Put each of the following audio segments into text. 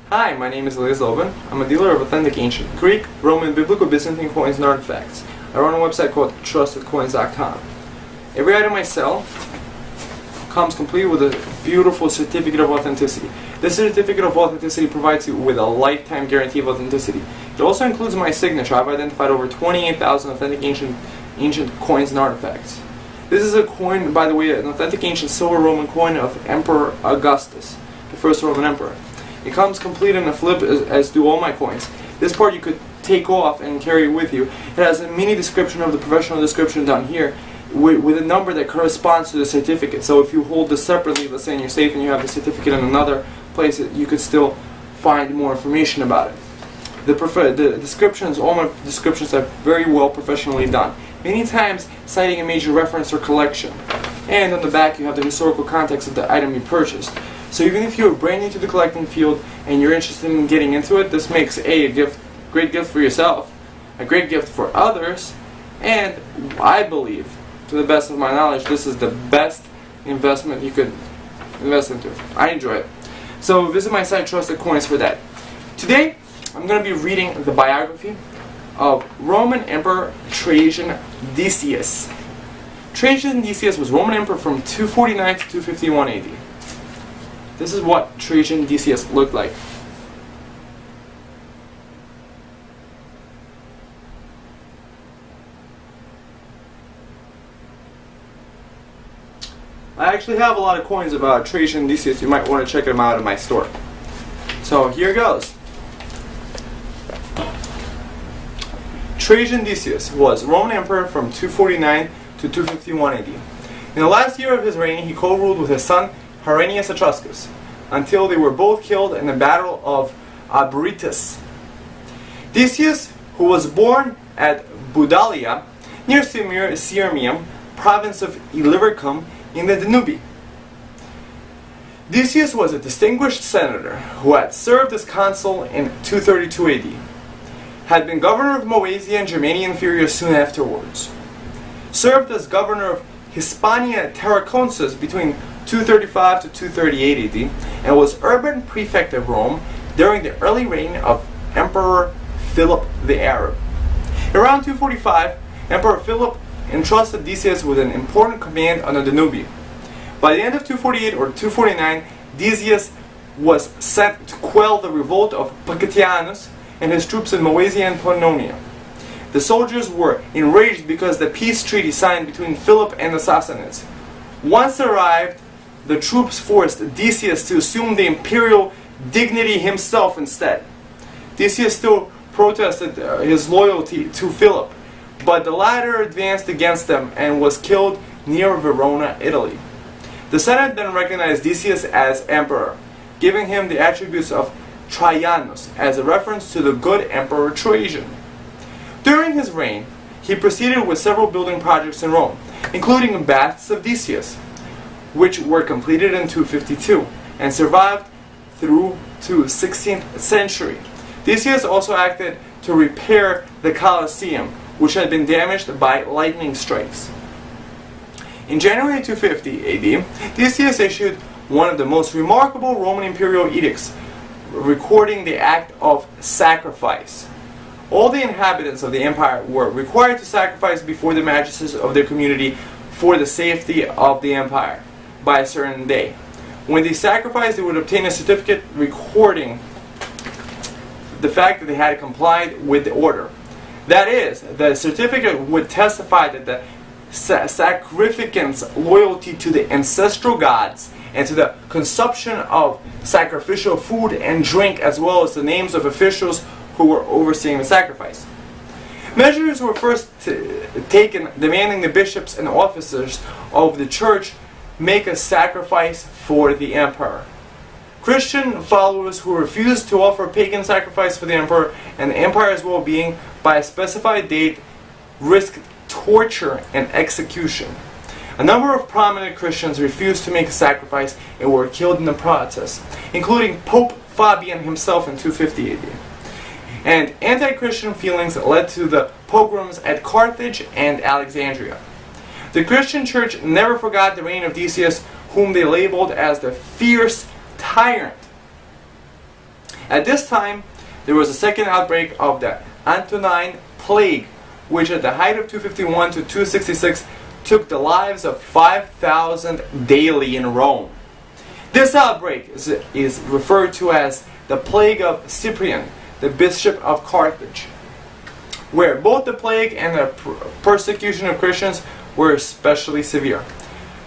Hi, my name is Lydia. I'm a dealer of authentic ancient Greek, Roman, Biblical, Byzantine coins and artifacts. I run a website called trustedcoins.com. Every item I sell comes complete with a beautiful certificate of authenticity. This certificate of authenticity provides you with a lifetime guarantee of authenticity. It also includes my signature. I've identified over 28,000 authentic ancient coins and artifacts. This is a coin, by the way, an authentic ancient silver Roman coin of Emperor Augustus, the first Roman emperor. It comes complete in a flip, as do all my coins. This part you could take off and carry with you. It has a mini description of the professional description down here with a number that corresponds to the certificate. So if you hold this separately, let's say in your safe, and you have the certificate in another place, you could still find more information about it. The descriptions, all my descriptions are very well professionally done. Many times citing a major reference or collection. And on the back you have the historical context of the item you purchased. So even if you're brand new to the collecting field and you're interested in getting into it, this makes a great gift for yourself, a great gift for others, and I believe, to the best of my knowledge, this is the best investment you could invest into. I enjoy it. So visit my site, Trusted Coins, for that. Today, I'm going to be reading the biography of Roman Emperor Trajan Decius. Trajan Decius was Roman Emperor from 249 to 251 AD. This is what Trajan Decius looked like. I actually have a lot of coins about Trajan Decius. You might want to check them out in my store. So here goes. Trajan Decius was Roman Emperor from 249 to 251 AD. In the last year of his reign, he co-ruled with his son Heirlooms Etruscus, until they were both killed in the Battle of Abritus. Decius, who was born at Budalia, near Sirmium, province of Illyricum, in the Danube. Decius was a distinguished senator who had served as consul in 232 AD, had been governor of Moesia and Germania Inferior soon afterwards, served as governor of Hispania Tarraconensis between 235 to 238 AD, and was urban prefect of Rome during the early reign of Emperor Philip the Arab. Around 245, Emperor Philip entrusted Decius with an important command on the Danube. By the end of 248 or 249, Decius was sent to quell the revolt of Pacatianus and his troops in Moesia and Pannonia. The soldiers were enraged because the peace treaty signed between Philip and the Sassanids. Once arrived, the troops forced Decius to assume the imperial dignity himself instead. Decius still protested his loyalty to Philip, but the latter advanced against them and was killed near Verona, Italy. The Senate then recognized Decius as emperor, giving him the attributes of Trajanus as a reference to the good Emperor Trajan. During his reign, he proceeded with several building projects in Rome, including baths of Decius, which were completed in 252 and survived through to 16th century. Decius also acted to repair the Colosseum, which had been damaged by lightning strikes. In January 250 AD, Decius issued one of the most remarkable Roman imperial edicts, recording the act of sacrifice. All the inhabitants of the empire were required to sacrifice before the magistrates of their community for the safety of the empire by a certain day. When they sacrificed, they would obtain a certificate recording the fact that they had complied with the order. That is, the certificate would testify that the sacrificant's loyalty to the ancestral gods and to the consumption of sacrificial food and drink, as well as the names of officials who were overseeing the sacrifice. Measures were first taken demanding the bishops and officers of the church make a sacrifice for the emperor. Christian followers who refused to offer pagan sacrifice for the emperor and the empire's well-being by a specified date risked torture and execution. A number of prominent Christians refused to make a sacrifice and were killed in the process, including Pope Fabian himself in 250 AD. And anti-Christian feelings led to the pogroms at Carthage and Alexandria. The Christian church never forgot the reign of Decius, whom they labeled as the fierce tyrant. At this time, there was a second outbreak of the Antonine Plague, which at the height of 251 to 266 took the lives of 5,000 daily in Rome. This outbreak is referred to as the Plague of Cyprian, the Bishop of Carthage, where both the plague and the persecution of Christians were especially severe.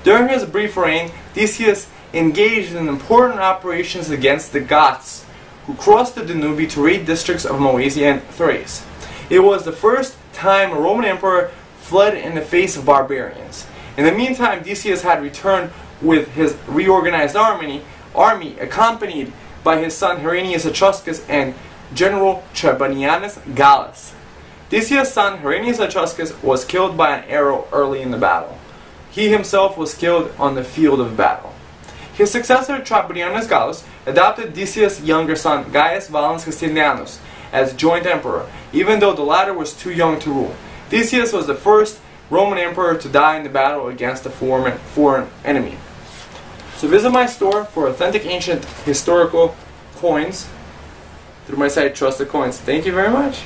During his brief reign, Decius engaged in important operations against the Goths, who crossed the Danube to raid districts of Moesia and Thrace. It was the first time a Roman emperor fled in the face of barbarians. In the meantime, Decius had returned with his reorganized army accompanied by his son Herennius Etruscus and General Trebonianus Gallus. Decius' son Herennius Etruscus was killed by an arrow early in the battle. He himself was killed on the field of battle. His successor Trebonianus Gallus adopted Decius' younger son Gaius Valens Castellanus as joint emperor, even though the latter was too young to rule. Decius was the first Roman emperor to die in the battle against a foreign enemy. So visit my store for authentic ancient historical coins through my site Trusted Coins. Thank you very much.